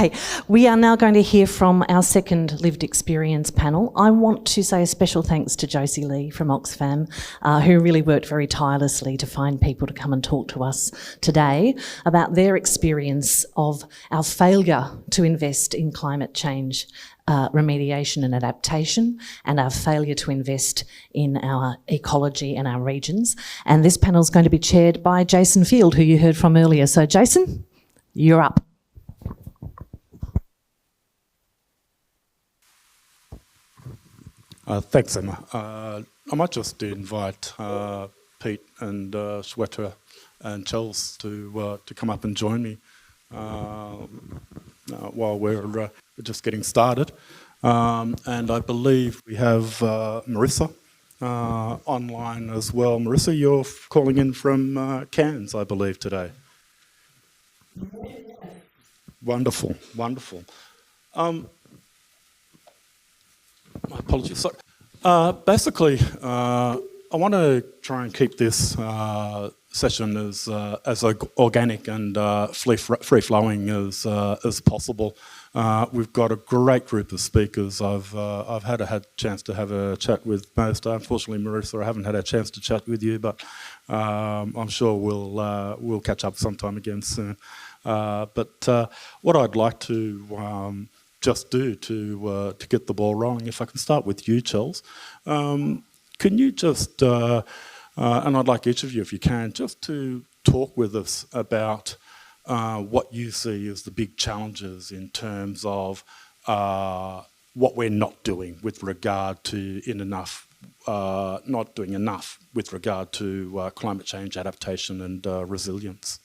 Okay, we are now going to hear from our second lived experience panel. I want to say a special thanks to Josie Lee from Oxfam, who really worked very tirelessly to find people to come and talk to us today about their experience of our failure to invest in climate change remediation and adaptation, and our failure to invest in our ecology and our regions. And this panel is going to be chaired by Jason Field, who you heard from earlier. So Jason, you're up. Thanks, Emma. I might just invite Pete and Shweta and Chels to come up and join me while we're just getting started. And I believe we have Marissa online as well. Marissa, you're calling in from Cairns, I believe, today. Wonderful, wonderful. My apologies. So, basically, I want to try and keep this session as organic and free-flowing as possible. We've got a great group of speakers. I've had a chance to have a chat with most. Unfortunately, Marissa, I haven't had a chance to chat with you, but I'm sure we'll catch up sometime again soon. But what I'd like to just do to get the ball rolling, if I can start with you, Chels. Can you just, and I'd like each of you, if you can, just to talk with us about what you see as the big challenges in terms of what we're not doing with regard to not doing enough with regard to climate change adaptation and resilience.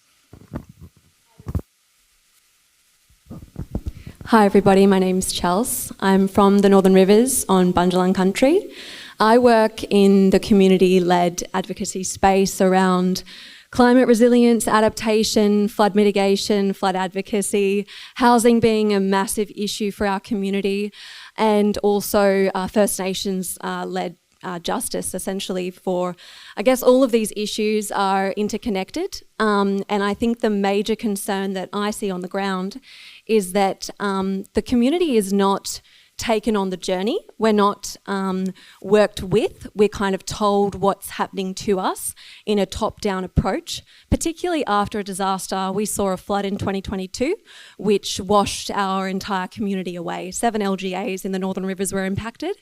Hi everybody, my name's Chels. I'm from the Northern Rivers on Bundjalung country. I work in the community-led advocacy space around climate resilience, adaptation, flood mitigation, flood advocacy, housing being a massive issue for our community, and also First Nations-led justice, essentially, for, I guess, all of these issues are interconnected. And I think the major concern that I see on the ground is that the community is not taken on the journey. We're not worked with. We're kind of told what's happening to us in a top-down approach, particularly after a disaster. We saw a flood in 2022, which washed our entire community away. 7 LGAs in the Northern Rivers were impacted.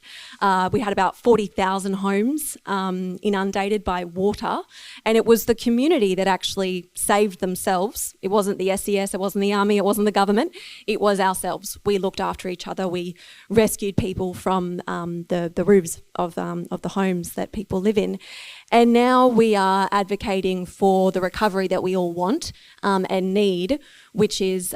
We had about 40,000 homes inundated by water, and it was the community that actually saved themselves. It wasn't the SES, it wasn't the army, it wasn't the government, it was ourselves. We looked after each other. We rescued people from the roofs of the homes that people live in. And now we are advocating for the recovery that we all want and need, which is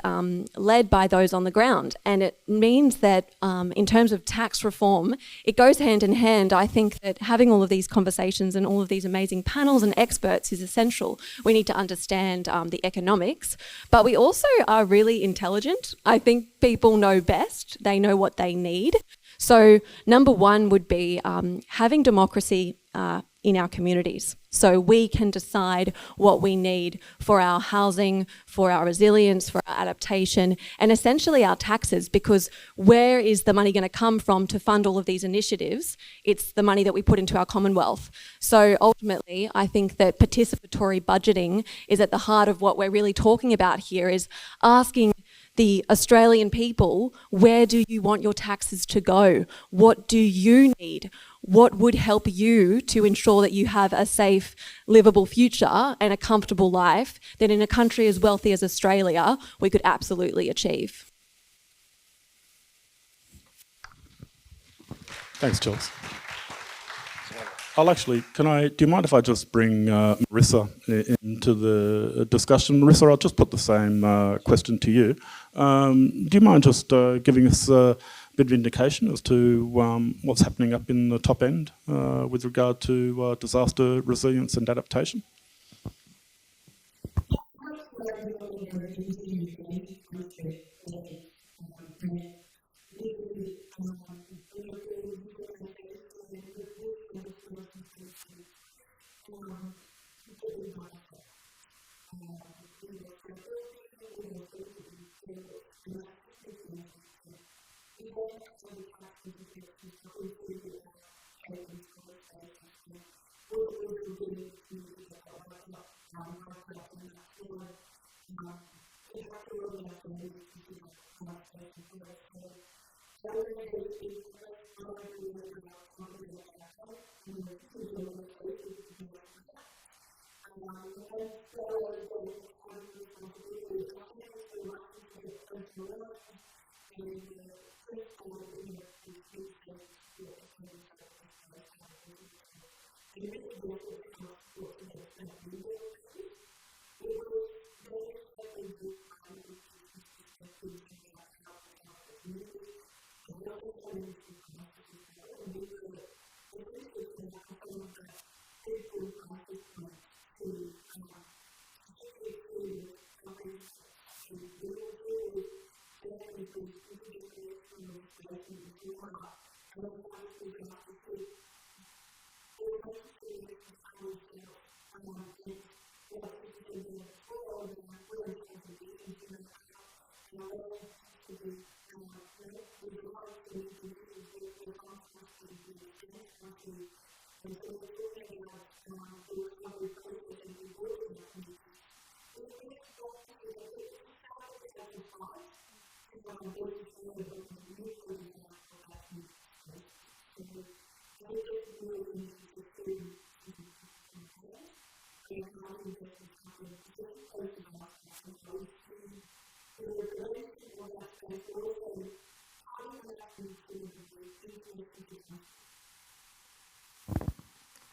led by those on the ground. And it means that in terms of tax reform, it goes hand in hand. I think that having all of these conversations and all of these amazing panels and experts is essential. We need to understand the economics, but we also are really intelligent. I think people know best. They know what they need. So number one would be having democracy in our communities, so we can decide what we need for our housing, for our resilience, for our adaptation, and essentially our taxes, because where is the money going to come from to fund all of these initiatives? It's the money that we put into our Commonwealth. So ultimately, I think that participatory budgeting is at the heart of what we're really talking about here, is asking the Australian people, where do you want your taxes to go? What do you need? What would help you to ensure that you have a safe, livable future and a comfortable life that in a country as wealthy as Australia, we could absolutely achieve? Thanks, Chels. Do you mind if I just bring Marissa into the discussion? Marissa, I'll just put the same question to you. Do you mind just giving us a bit of indication as to what's happening up in the top end with regard to disaster resilience and adaptation?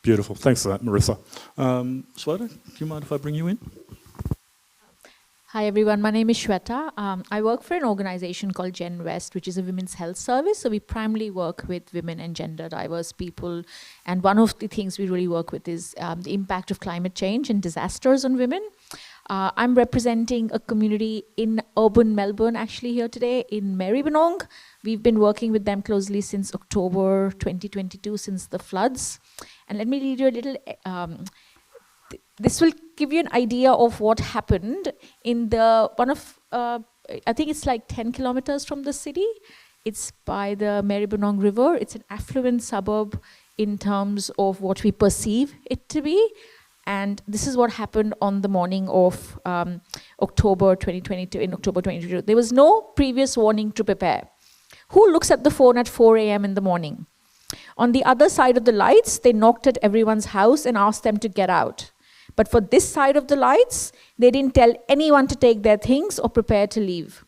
Beautiful. Thanks for that, Marissa. Shweta, do you mind if I bring you in? Hi everyone, my name is Shweta. I work for an organization called Gen West, which is a women's health service. So we primarily work with women and gender diverse people. And one of the things we really work with is the impact of climate change and disasters on women. I'm representing a community in urban Melbourne actually here today in Maribyrnong. We've been working with them closely since October 2022, since the floods. And let me read you a little, this will give you an idea of what happened in the, I think it's like 10 kilometers from the city. It's by the Maribyrnong River. It's an affluent suburb in terms of what we perceive it to be. And this is what happened on the morning of October 2022, in October 2022. There was no previous warning to prepare. Who looks at the phone at 4 a.m. in the morning? On the other side of the lights, they knocked at everyone's house and asked them to get out. But for this side of the lights, they didn't tell anyone to take their things or prepare to leave.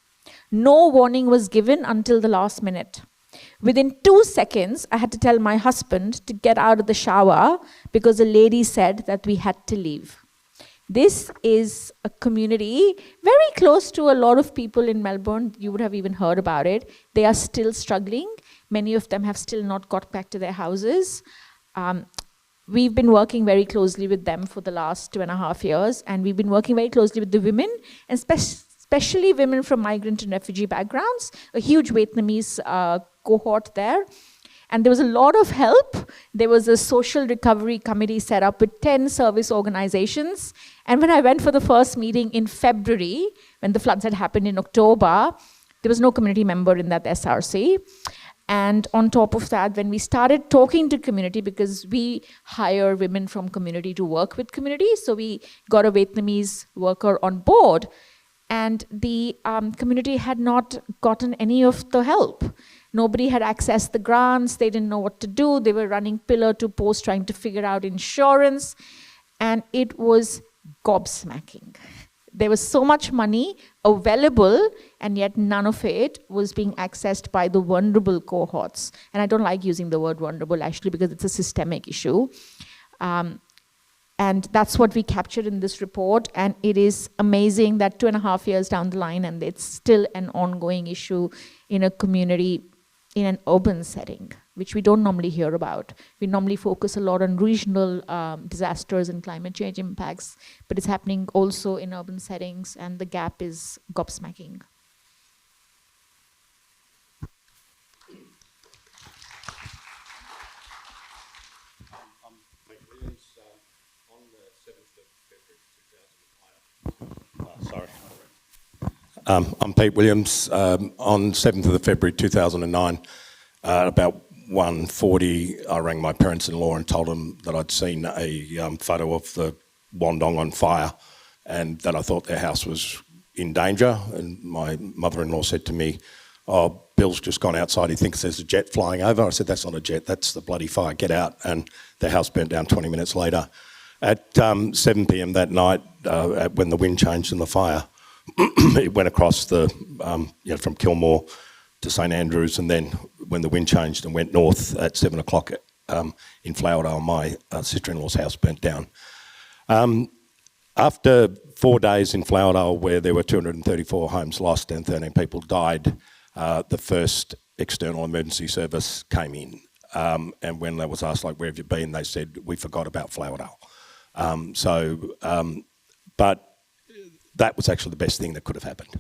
No warning was given until the last minute. Within 2 seconds, I had to tell my husband to get out of the shower because a lady said that we had to leave. This is a community very close to a lot of people in Melbourne. You would have even heard about it. They are still struggling. Many of them have still not got back to their houses. We've been working very closely with them for the last 2.5 years, and we've been working very closely with the women, and especially women from migrant and refugee backgrounds, a huge Vietnamese cohort there. And there was a lot of help. There was a social recovery committee set up with 10 service organizations. And when I went for the first meeting in February, when the floods had happened in October, there was no community member in that SRC. And on top of that, when we started talking to community, because we hire women from community to work with community, so we got a Vietnamese worker on board, and the community had not gotten any of the help. Nobody had accessed the grants, they didn't know what to do, they were running pillar to post trying to figure out insurance, and it was gobsmacking. There was so much money available, and yet none of it was being accessed by the vulnerable cohorts. And I don't like using the word vulnerable actually because it's a systemic issue. And that's what we captured in this report, and it is amazing that 2.5 years down the line and it's still an ongoing issue in a community, in an urban setting, which we don't normally hear about. We normally focus a lot on regional disasters and climate change impacts, but it's happening also in urban settings, and the gap is gobsmacking. I'm Pete Williams. On 7th of February 2009, about 1:40, I rang my parents-in-law and told them that I'd seen a photo of the Wandong on fire and that I thought their house was in danger. And my mother-in-law said to me, "Oh, Bill's just gone outside, he thinks there's a jet flying over." I said, "That's not a jet, that's the bloody fire, get out." And the house burnt down 20 minutes later. At 7 p.m. that night, when the wind changed in the fire, it went across from Kilmore to St Andrews, and then when the wind changed and went north at 7 o'clock in Flowerdale, my sister-in-law's house burnt down. After 4 days in Flowerdale, where there were 234 homes lost and 13 people died, the first external emergency service came in. And when they was asked, like, "Where have you been?" they said, "We forgot about Flowerdale." But that was actually the best thing that could have happened,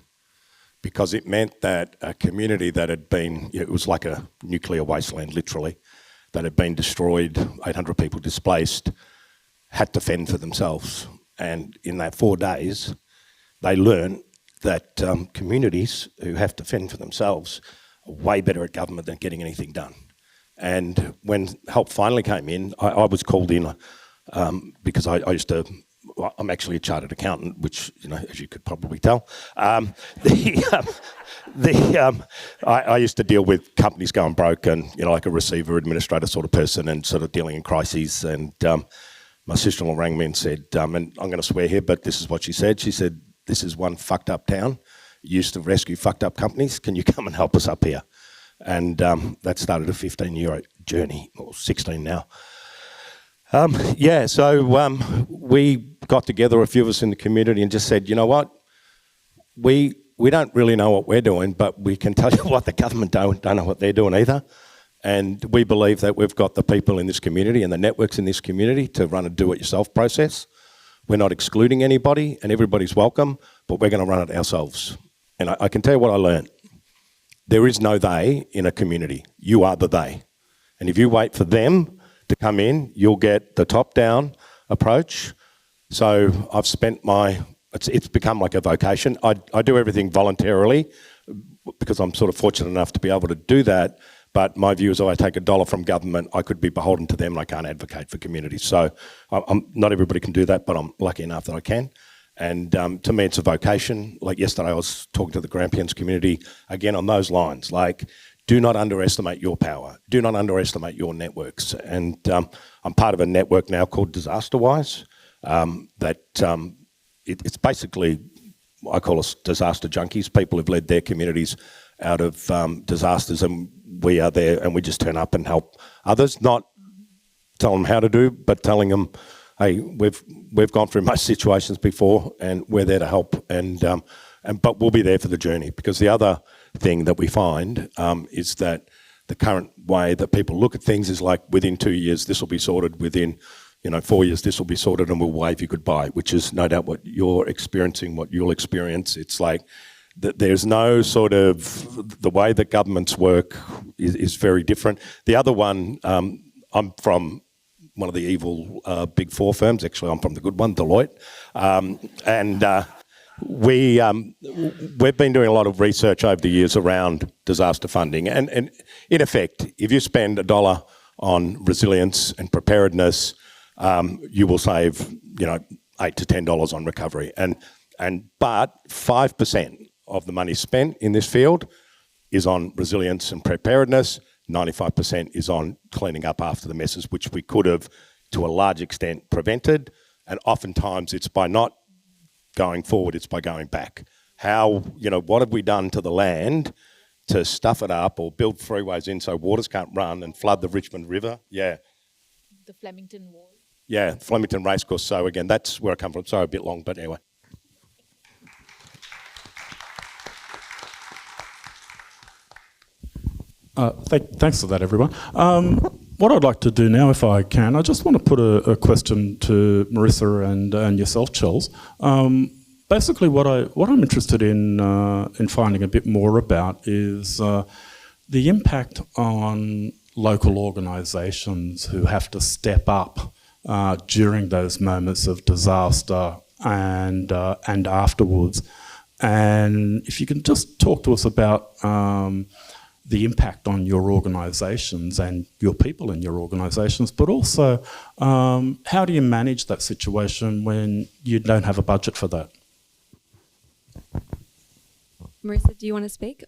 because it meant that a community that had been, it was like a nuclear wasteland, literally, that had been destroyed, 800 people displaced, had to fend for themselves. And in that 4 days, they learned that communities who have to fend for themselves are way better at government than getting anything done. And when help finally came in, I was called in because I used to, well, I'm actually a chartered accountant, which, you know, as you could probably tell. I used to deal with companies going broke and, you know, like a receiver administrator sort of person and sort of dealing in crises. And my sister-in-law rang me and said, and I'm going to swear here, but this is what she said. She said, "This is one fucked up town. Used to rescue fucked up companies. Can you come and help us up here?" And that started a 15-year journey, or 16 now. So we got together, a few of us in the community, and just said, you know what, we don't really know what we're doing, but we can tell you what the government don't know what they're doing either. And we believe that we've got the people in this community and the networks in this community to run a do-it-yourself process. We're not excluding anybody, and everybody's welcome, but we're going to run it ourselves. And I can tell you what I learned. There is no they in a community. You are the they. And if you wait for them to come in, you'll get the top-down approach. So I've spent it's become like a vocation. I do everything voluntarily because I'm sort of fortunate enough to be able to do that. But my view is, if I take $1 from government, I could be beholden to them and I can't advocate for communities. So not everybody can do that, but I'm lucky enough that I can. And to me, it's a vocation. Like yesterday, I was talking to the Grampians community, again, on those lines. Like, do not underestimate your power. Do not underestimate your networks. And I'm part of a network now called DisasterWise. It's basically, I call us disaster junkies, people who've led their communities out of disasters, and we are there and we just turn up and help others, not tell them how to do, but telling them, hey, we've gone through most situations before and we're there to help, but we'll be there for the journey. Because the other thing that we find is that the current way that people look at things is like, within 2 years this will be sorted, within 4 years this will be sorted, and we'll wave you goodbye, which is no doubt what you're experiencing, what you'll experience. It's like there's no sort of, the way that governments work is very different. The other one, I'm from one of the evil big four firms. Actually, I'm from the good one, Deloitte. We've been doing a lot of research over the years around disaster funding. And in effect, if you spend $1 on resilience and preparedness, you will save, $8 to $10 on recovery. But 5% of the money spent in this field is on resilience and preparedness. 95% is on cleaning up after the messes, which we could have, to a large extent, prevented. And oftentimes it's by not going forward, it's by going back. What have we done to the land to stuff it up or build freeways in so waters can't run and flood the Richmond River? Yeah. The Flemington Wall. Yeah, Flemington Racecourse. So again, that's where I come from. Sorry, a bit long, but anyway. Thanks for that, everyone. What I'd like to do now, if I can, I just want to put a question to Marissa and yourself, Charles. Basically, what I'm interested in finding a bit more about is the impact on local organisations who have to step up during those moments of disaster and afterwards. And if you can just talk to us about the impact on your organisations and your people in your organisations, but also how do you manage that situation when you don't have a budget for that? Marissa, do you want to speak?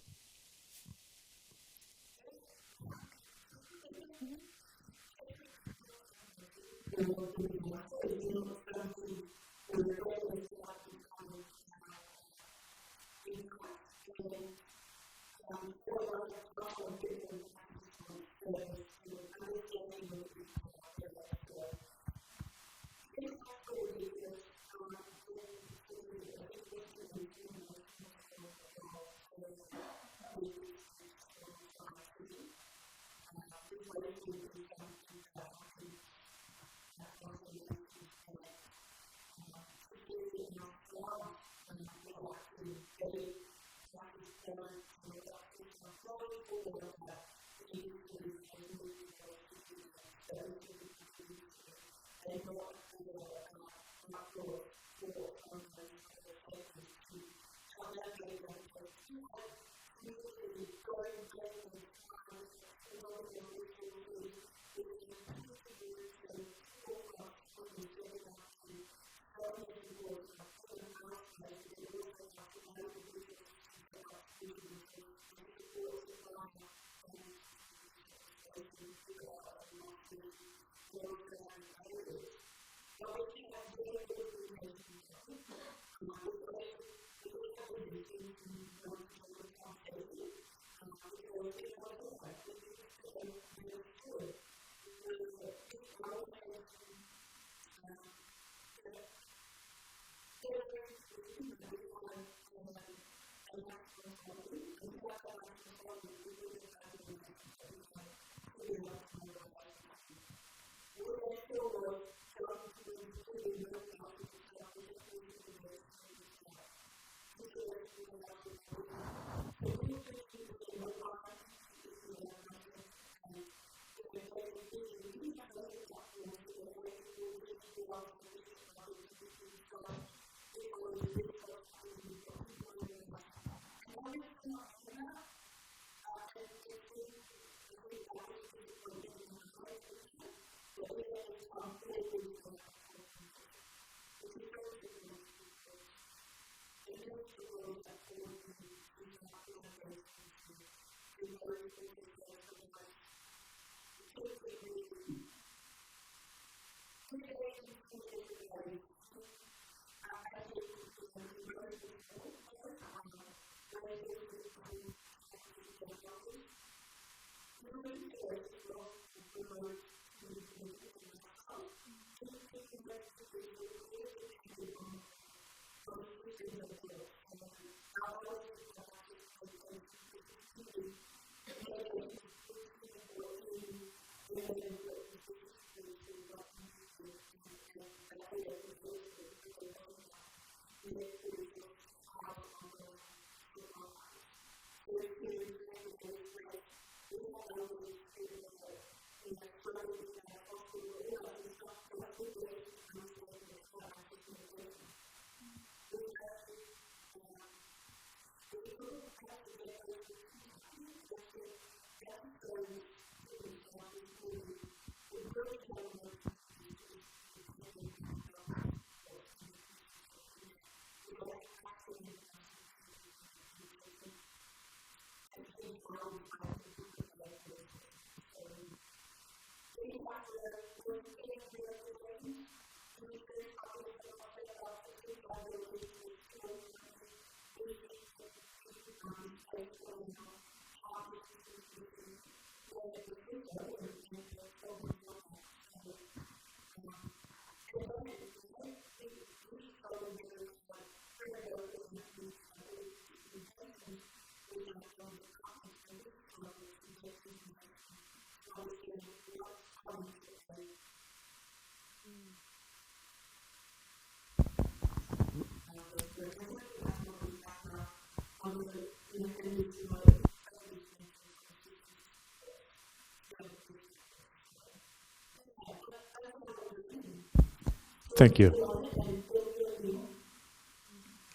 Thank you.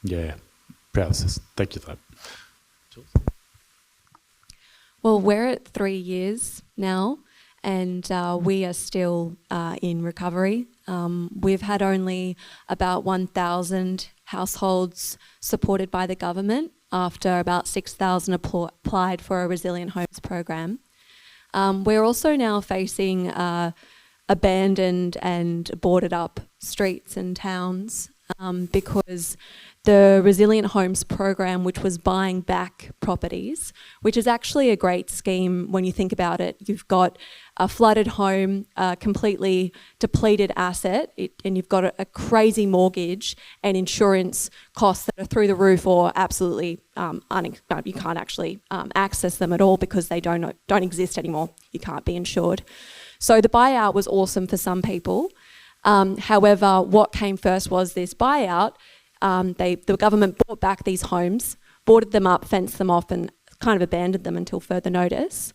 Yeah, proud of this. Thank you for that. Well, we're at 3 years now, and we are still in recovery. We've had only about 1,000 households supported by the government after about 6,000 applied for a Resilient Homes program. We're also now facing abandoned and boarded up streets and towns because the Resilient Homes program, which was buying back properties, which is actually a great scheme when you think about it. You've got a flooded home, a completely depleted asset, and you've got a crazy mortgage and insurance costs that are through the roof or absolutely you can't actually access them at all because they don't exist anymore. You can't be insured. So the buyout was awesome for some people. However, what came first was this buyout. The government bought back these homes, boarded them up, fenced them off and kind of abandoned them until further notice.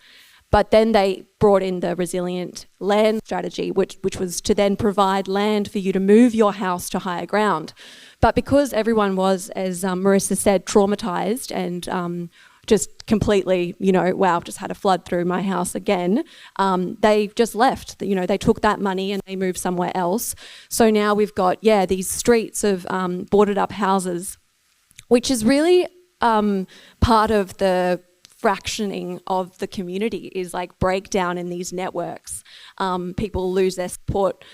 But then they brought in the resilient land strategy, which was to then provide land for you to move your house to higher ground. But because everyone was, as Marissa said, traumatised and just completely, wow, I've just had a flood through my house again, they just left. They took that money and they moved somewhere else. So now we've got, these streets of boarded up houses, which is really part of the fractioning of the community, is like breakdown in these networks. People lose their support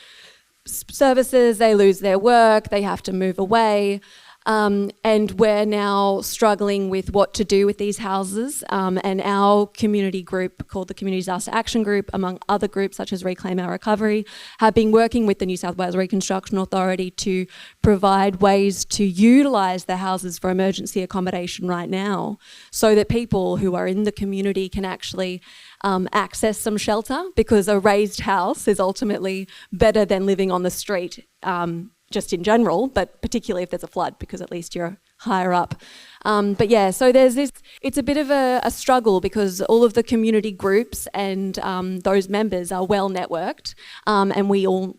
services, they lose their work, they have to move away. And we're now struggling with what to do with these houses. And our community group, called the Community Disaster Action Group, among other groups such as Reclaim Our Recovery, have been working with the New South Wales Reconstruction Authority to provide ways to utilise the houses for emergency accommodation right now, so that people who are in the community can actually access some shelter, because a raised house is ultimately better than living on the street. Just in general, but particularly if there's a flood, because at least you're higher up. So there's this, it's a bit of a struggle, because all of the community groups and those members are well networked, and we all,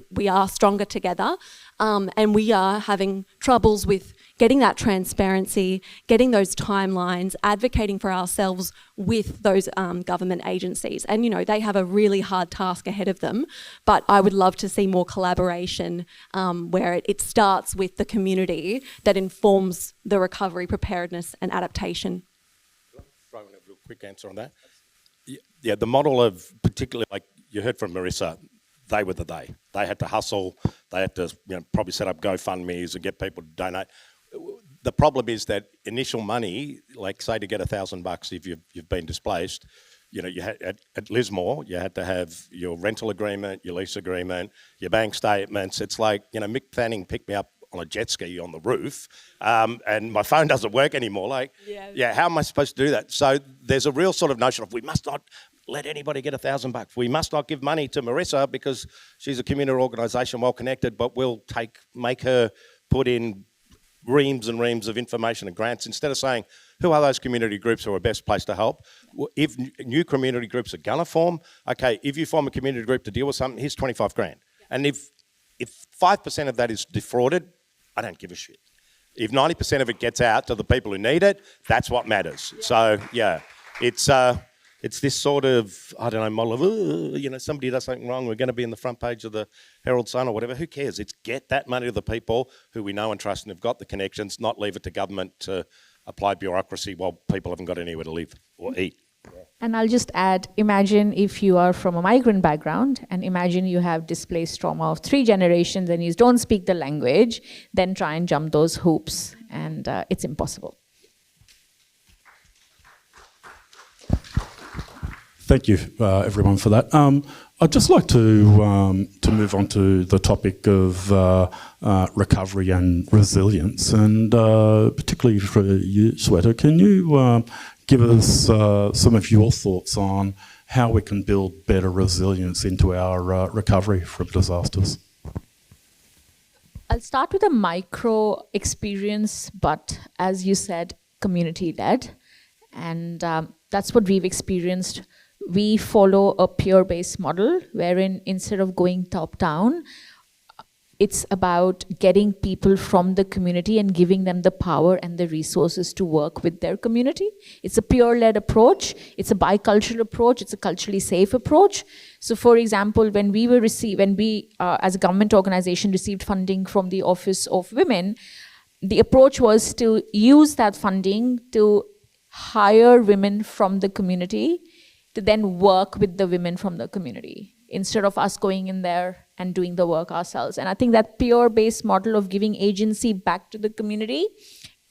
we are stronger together, and we are having troubles with getting that transparency, getting those timelines, advocating for ourselves with those government agencies. And, they have a really hard task ahead of them, but I would love to see more collaboration where it starts with the community that informs the recovery, preparedness and adaptation. Throw in a real quick answer on that. Yeah, the model of, particularly like you heard from Marissa, they were the they. They had to hustle, they had to probably set up GoFundMes and get people to donate. The problem is that initial money, like say to get $1,000 if you've been displaced, you had at Lismore, you had to have your rental agreement, your lease agreement, your bank statements. It's like, Mick Fanning picked me up on a jet ski on the roof, and my phone doesn't work anymore. How am I supposed to do that? So there's a real sort of notion of, we must not let anybody get $1,000. We must not give money to Marissa because she's a community organisation, well connected, but we'll make her put in reams and reams of information and grants, instead of saying, who are those community groups who are best placed to help? If new community groups are going to form, okay, if you form a community group to deal with something, here's 25 grand. And if 5% of that is defrauded, I don't give a shit. If 90% of it gets out to the people who need it, that's what matters. So, it's this sort of, model of, somebody does something wrong, we're going to be in the front page of the Herald Sun or whatever. Who cares? It's get that money to the people who we know and trust and have got the connections, not leave it to government to apply bureaucracy while people haven't got anywhere to live or eat. And I'll just add, imagine if you are from a migrant background, and imagine you have displaced trauma of 3 generations and you don't speak the language, then try and jump those hoops, and it's impossible. Thank you, everyone, for that. I'd just like to move on to the topic of recovery and resilience, and particularly for you, Sweta, can you give us some of your thoughts on how we can build better resilience into our recovery from disasters? I'll start with a micro experience, but as you said, community-led, and that's what we've experienced. We follow a peer-based model wherein instead of going top-down, it's about getting people from the community and giving them the power and the resources to work with their community. It's a peer-led approach. It's a bicultural approach. It's a culturally safe approach. So, for example, when we as a government organization received funding from the Office of Women, the approach was to use that funding to hire women from the community to then work with the women from the community, instead of us going in there and doing the work ourselves. And I think that peer-based model of giving agency back to the community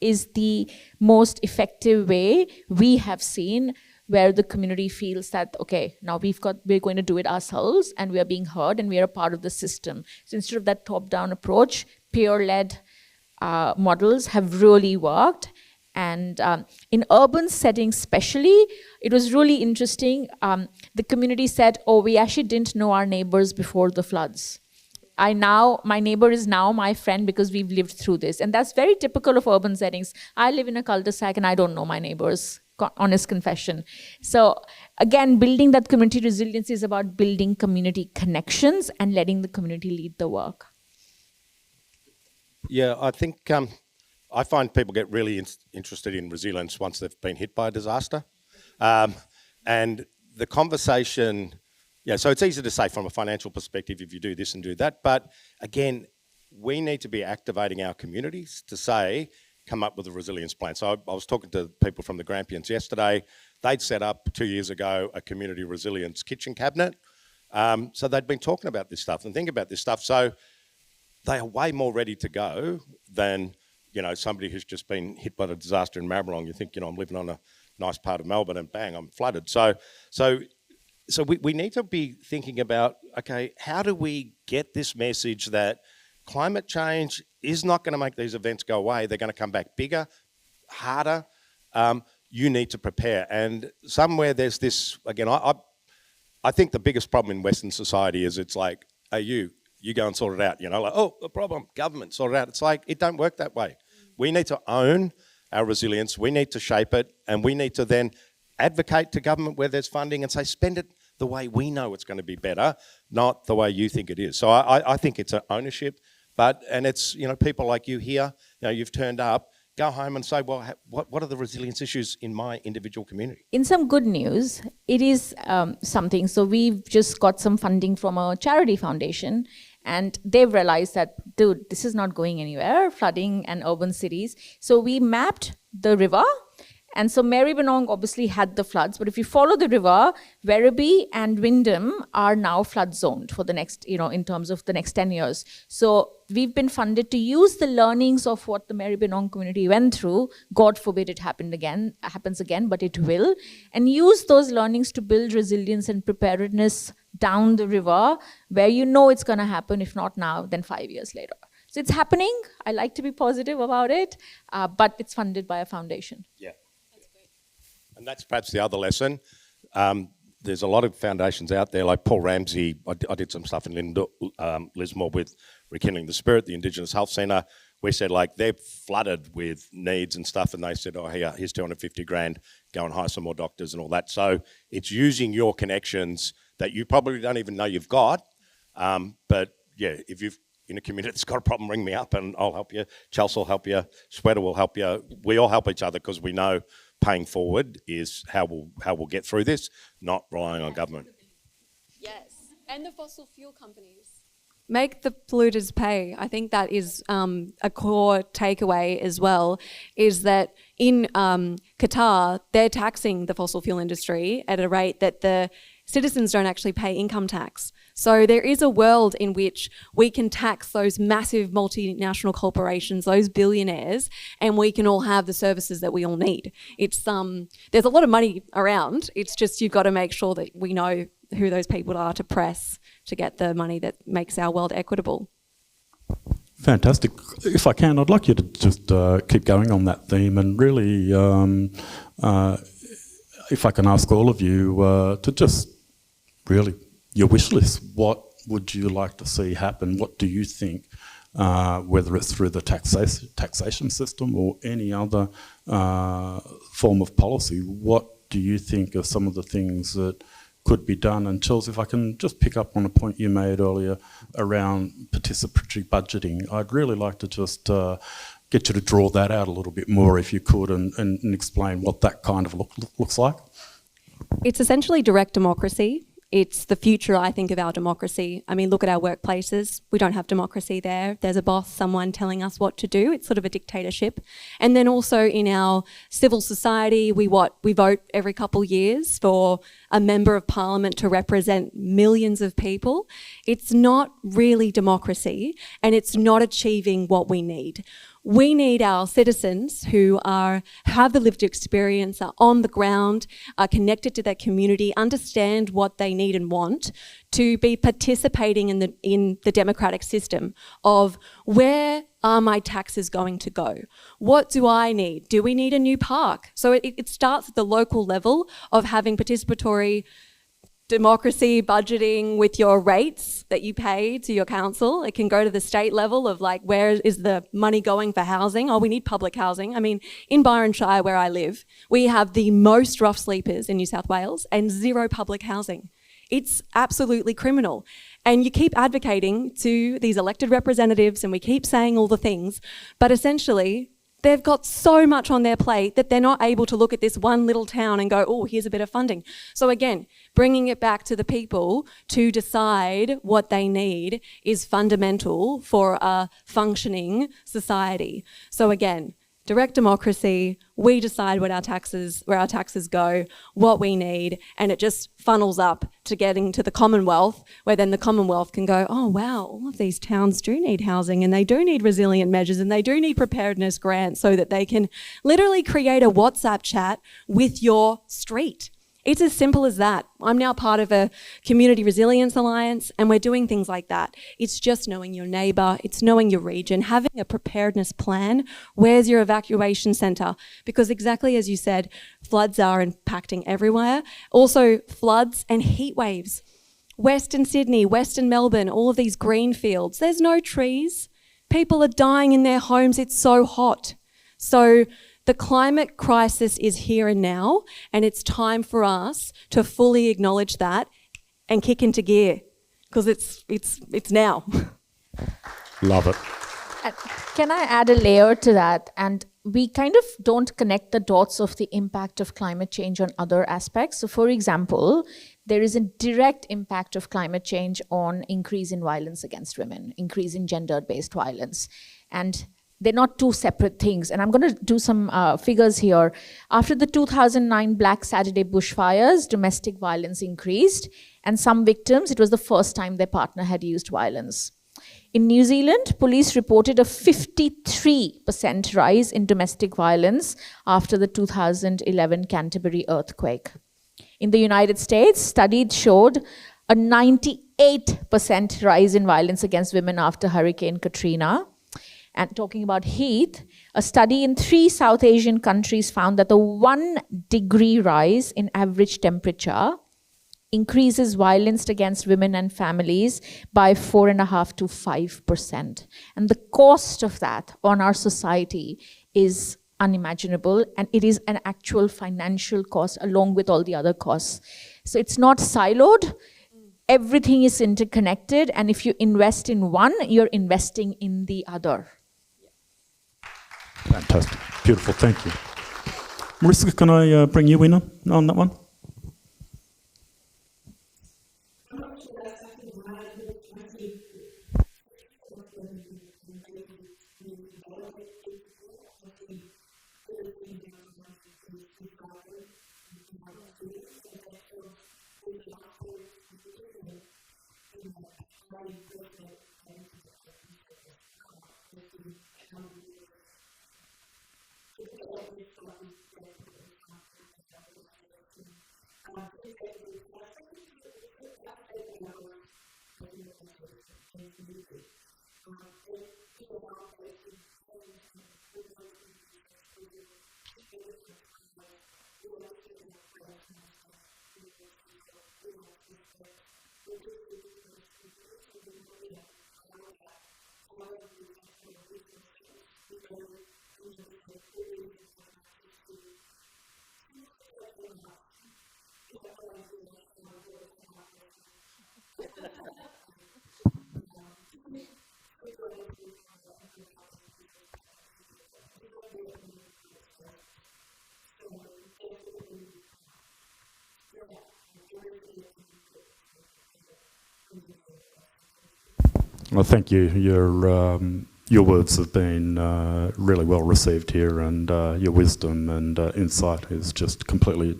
is the most effective way we have seen, where the community feels that, okay, now we're going to do it ourselves and we are being heard and we are a part of the system. So instead of that top-down approach, peer-led models have really worked. And in urban settings especially, it was really interesting. The community said, oh, we actually didn't know our neighbors before the floods. My neighbor is now my friend because we've lived through this. And that's very typical of urban settings. I live in a cul-de-sac and I don't know my neighbors honest confession. So again, building that community resilience is about building community connections and letting the community lead the work. Yeah, I think I find people get really interested in resilience once they've been hit by a disaster. And the conversation, so it's easy to say from a financial perspective if you do this and do that, but again, we need to be activating our communities to say, come up with a resilience plan. So I was talking to people from the Grampians yesterday. They'd set up 2 years ago a community resilience kitchen cabinet. So they'd been talking about this stuff and thinking about this stuff. So they are way more ready to go than, somebody who's just been hit by a disaster in Maribyrnong. You think, I'm living on a nice part of Melbourne and bang, I'm flooded. So we need to be thinking about, okay, how do we get this message that climate change is not going to make these events go away. They're going to come back bigger, harder. You need to prepare. And somewhere there's this, again, I think the biggest problem in Western society is it's like, hey, you go and sort it out. Like, oh, the problem, government, sort it out. It's like, it don't work that way. We need to own our resilience. We need to shape it. And we need to then advocate to government where there's funding and say, spend it the way we know it's going to be better, not the way you think it is. So I think it's an ownership. And it's, people like you here, you've turned up, go home and say, well, what are the resilience issues in my individual community? In some good news, it is something. So we've just got some funding from a charity foundation, and they've realized that, dude, this is not going anywhere, flooding and urban cities. So we mapped the river. And so Maribyrnong obviously had the floods, but if you follow the river, Werribee and Wyndham are now flood zoned for the next, in terms of the next 10 years. So we've been funded to use the learnings of what the Maribyrnong community went through. God forbid it happens again, but it will. And use those learnings to build resilience and preparedness down the river where it's going to happen, if not now, then 5 years later. So it's happening. I like to be positive about it, but it's funded by a foundation. Yeah. And that's perhaps the other lesson. There's a lot of foundations out there, like Paul Ramsey. I did some stuff in Lismore with Rekindling the Spirit, the Indigenous Health Centre. We said, they're flooded with needs and stuff, and they said, oh, here's 250 grand, go and hire some more doctors and all that. So it's using your connections that you probably don't even know you've got. But yeah, if you've in a community that's got a problem, ring me up and I'll help you. Chelsea will help you. Sweater will help you. We all help each other because we know paying forward is how we'll get through this, not relying on government. Yes, and the fossil fuel companies. Make the polluters pay. I think that is a core takeaway as well, is that in Qatar, they're taxing the fossil fuel industry at a rate that the citizens don't actually pay income tax. So there is a world in which we can tax those massive multinational corporations, those billionaires, and we can all have the services that we all need. It's there's a lot of money around. It's just you've got to make sure that we know who those people are to press to get the money that makes our world equitable. Fantastic. If I can, I'd like you to just keep going on that theme and really, if I can ask all of you to just really, your wish list, what would you like to see happen? What do you think, whether it's through the taxation system or any other form of policy, what do you think are some of the things that could be done? And Chels, if I can just pick up on a point you made earlier around participatory budgeting, I'd really like to just get you to draw that out a little bit more if you could and explain what that kind of looks like. It's essentially direct democracy. It's the future, I think, of our democracy. I mean, look at our workplaces. We don't have democracy there. There's a boss, someone telling us what to do. It's sort of a dictatorship. And then also in our civil society, we vote every couple years for a member of parliament to represent millions of people. It's not really democracy, and it's not achieving what we need. We need our citizens who have the lived experience, are on the ground, are connected to their community, understand what they need and want, to be participating in the democratic system of where are my taxes going to go? What do I need? Do we need a new park? So it starts at the local level of having participatory democracy budgeting with your rates that you pay to your council. It can go to the state level of like, where is the money going for housing? Oh, we need public housing. I mean, in Byron Shire, where I live, we have the most rough sleepers in New South Wales and zero public housing. It's absolutely criminal. And you keep advocating to these elected representatives and we keep saying all the things, but essentially they've got so much on their plate that they're not able to look at this one little town and go, oh, here's a bit of funding. So again, bringing it back to the people to decide what they need is fundamental for a functioning society. So again, direct democracy, we decide where our taxes go, what we need, and it just funnels up to getting to the Commonwealth, where then the Commonwealth can go, oh wow, all of these towns do need housing and they do need resilient measures and they do need preparedness grants so that they can literally create a WhatsApp chat with your street. It's as simple as that. I'm now part of a Community Resilience Alliance and we're doing things like that. It's just knowing your neighbour, it's knowing your region, having a preparedness plan. Where's your evacuation centre? Because exactly as you said, floods are impacting everywhere. Also floods and heat waves. Western Sydney, Western Melbourne, all of these green fields, there's no trees. People are dying in their homes, it's so hot. So the climate crisis is here and now, and it's time for us to fully acknowledge that and kick into gear, because it's now. Love it. Can I add a layer to that? And we kind of don't connect the dots of the impact of climate change on other aspects. So for example, there is a direct impact of climate change on increase in violence against women, increase in gender-based violence. And they're not two separate things. And I'm going to do some figures here. After the 2009 Black Saturday bushfires, domestic violence increased. And some victims, it was the first time their partner had used violence. In New Zealand, police reported a 53% rise in domestic violence after the 2011 Canterbury earthquake. In the United States, studies showed a 98% rise in violence against women after Hurricane Katrina. And talking about heat, a study in 3 South Asian countries found that the 1 degree rise in average temperature increases violence against women and families by 4.5% to 5%. And the cost of that on our society is unimaginable, and it is an actual financial cost along with all the other costs. So it's not siloed. Everything is interconnected, and if you invest in one, you're investing in the other. Fantastic. Beautiful. Thank you. Marissa, can I bring you in on that one? Well, thank you. Your words have been really well received here, and your wisdom and insight is just completely,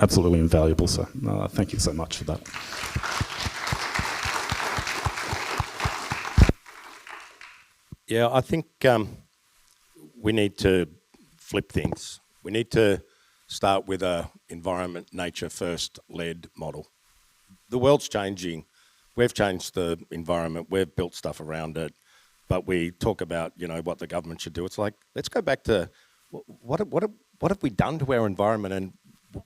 absolutely invaluable. So thank you so much for that. Yeah, I think we need to flip things. We need to start with a environment, nature first led model. The world's changing. We've changed the environment. We've built stuff around it. But we talk about, what the government should do. It's like, let's go back to what have we done to our environment, and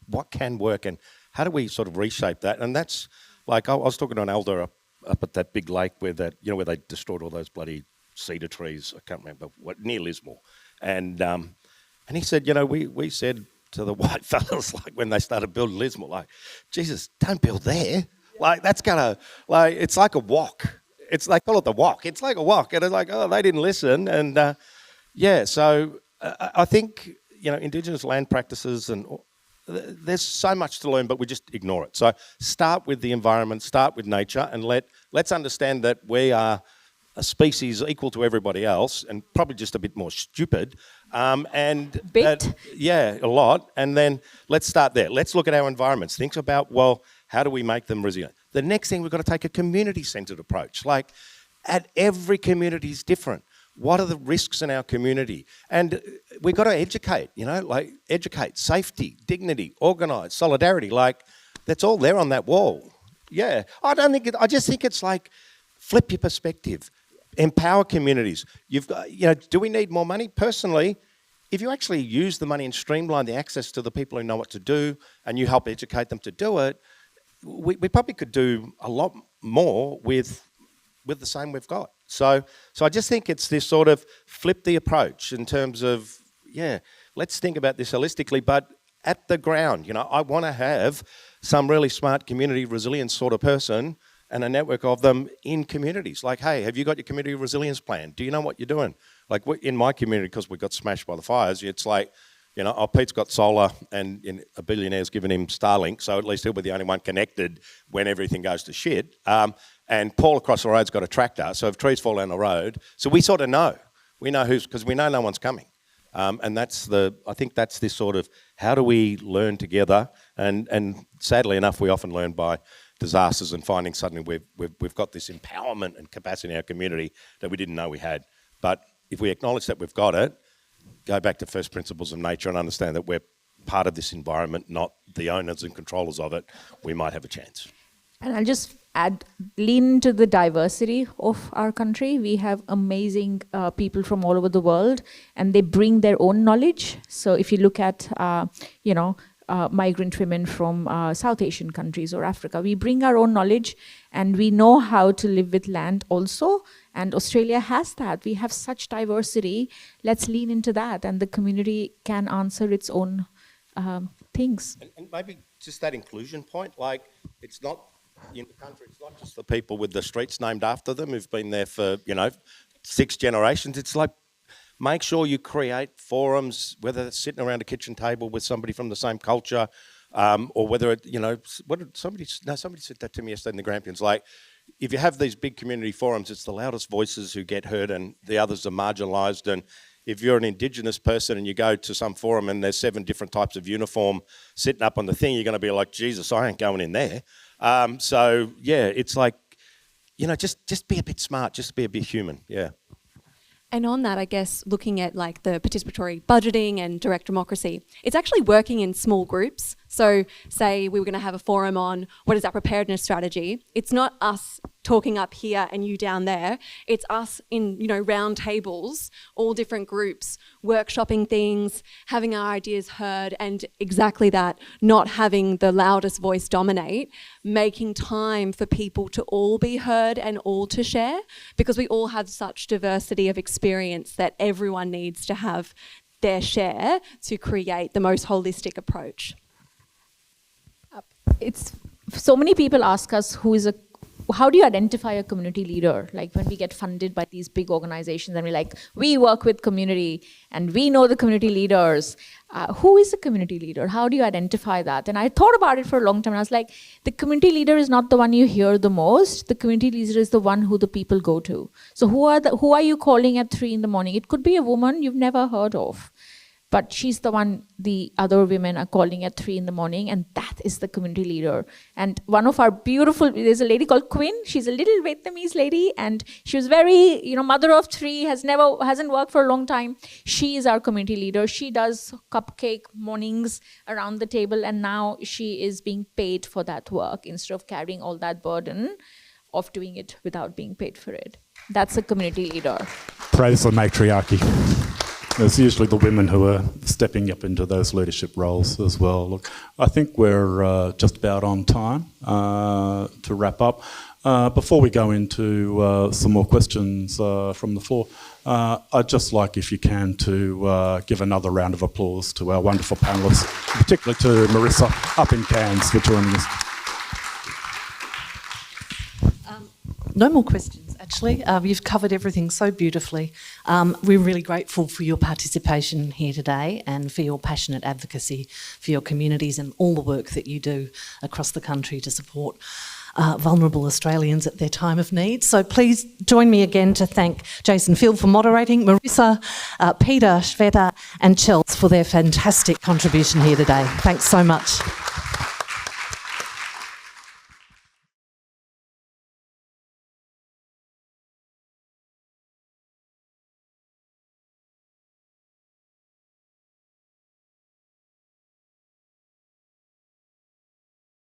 what can work, and how do we sort of reshape that? And that's like, I was talking to an elder up at that big lake where where they destroyed all those bloody cedar trees. I can't remember near Lismore, and he said, we said to the white fellas, like when they started building Lismore, like, Jesus, don't build there. Like that's gonna, like, it's like a walk. They call it the walk. It's like a walk, and it's like, oh, they didn't listen, and so I think Indigenous land practices and there's so much to learn, but we just ignore it. So start with the environment, start with nature, and let's understand that we are a species equal to everybody else, and probably just a bit more stupid. A lot. And then let's start there. Let's look at our environments. Think about, well, how do we make them resilient? The next thing, we've got to take a community-centred approach. Like, at every community is different. What are the risks in our community? And we've got to educate, educate, safety, dignity, organise, solidarity. Like, that's all there on that wall. Yeah. I just think it's like, flip your perspective. Empower communities. You've got, do we need more money? Personally, if you actually use the money and streamline the access to the people who know what to do, and you help educate them to do it, we probably could do a lot more with the same we've got. So I just think it's this sort of flip the approach in terms of, let's think about this holistically, but at the ground. I want to have some really smart community resilience sort of person and a network of them in communities. Like, hey, have you got your community resilience plan? Do you know what you're doing? Like, in my community, because we got smashed by the fires, it's like, Pete's got solar and a billionaire's given him Starlink, so at least he'll be the only one connected when everything goes to shit. And Paul across the road's got a tractor, so if trees fall down the road, so we sort of know. We know because we know no one's coming. And I think that's this sort of, how do we learn together? And sadly enough, we often learn by disasters and finding suddenly we've got this empowerment and capacity in our community that we didn't know we had. But if we acknowledge that we've got it, go back to first principles of nature and understand that we're part of this environment, not the owners and controllers of it, we might have a chance. And I'll just lean into the diversity of our country. We have amazing people from all over the world, and they bring their own knowledge. So if you look at, migrant women from South Asian countries or Africa, we bring our own knowledge, and we know how to live with land also. And Australia has that. We have such diversity. Let's lean into that, and the community can answer its own things. And maybe just that inclusion point, like, it's not, in the country, it's not just the people with the streets named after them who've been there for, 6 generations. It's like, make sure you create forums, whether it's sitting around a kitchen table with somebody from the same culture, or whether it, somebody said that to me yesterday in the Grampians, like, if you have these big community forums, it's the loudest voices who get heard and the others are marginalised. And if you're an Indigenous person and you go to some forum and there's 7 different types of uniform sitting up on the thing, you're going to be like, Jesus, I ain't going in there. It's like, just be a bit smart, just be a bit human, yeah. And on that, I guess, looking at like the participatory budgeting and direct democracy, it's actually working in small groups. So say we were going to have a forum on what is our preparedness strategy. It's not us talking up here and you down there. It's us in, round tables, all different groups, workshopping things, having our ideas heard, and exactly that, not having the loudest voice dominate, making time for people to all be heard and all to share, because we all have such diversity of experience that everyone needs to have their share to create the most holistic approach. It's so many people ask us how do you identify a community leader? Like when we get funded by these big organizations and we're like, we work with community and we know the community leaders. Who is a community leader? How do you identify that? And I thought about it for a long time. And I was like, the community leader is not the one you hear the most. The community leader is the one who the people go to. So who are you calling at 3 a.m? It could be a woman you've never heard of. But she's the one the other women are calling at 3 a.m, and that is the community leader. And one of our there's a lady called Quinn. She's a little Vietnamese lady, and she was very, mother of 3, hasn't worked for a long time. She is our community leader. She does cupcake mornings around the table, and now she is being paid for that work instead of carrying all that burden of doing it without being paid for it. That's a community leader. Praise the matriarchy. It's usually the women who are stepping up into those leadership roles as well. Look, I think we're just about on time to wrap up. Before we go into some more questions from the floor, I'd just like, if you can, to give another round of applause to our wonderful panellists, particularly to Marissa up in Cairns for joining us. No more questions, actually. You've covered everything so beautifully. We're really grateful for your participation here today and for your passionate advocacy for your communities and all the work that you do across the country to support vulnerable Australians at their time of need. So please join me again to thank Jason Field for moderating, Marissa, Peter, Shweta and Chels for their fantastic contribution here today. Thanks so much.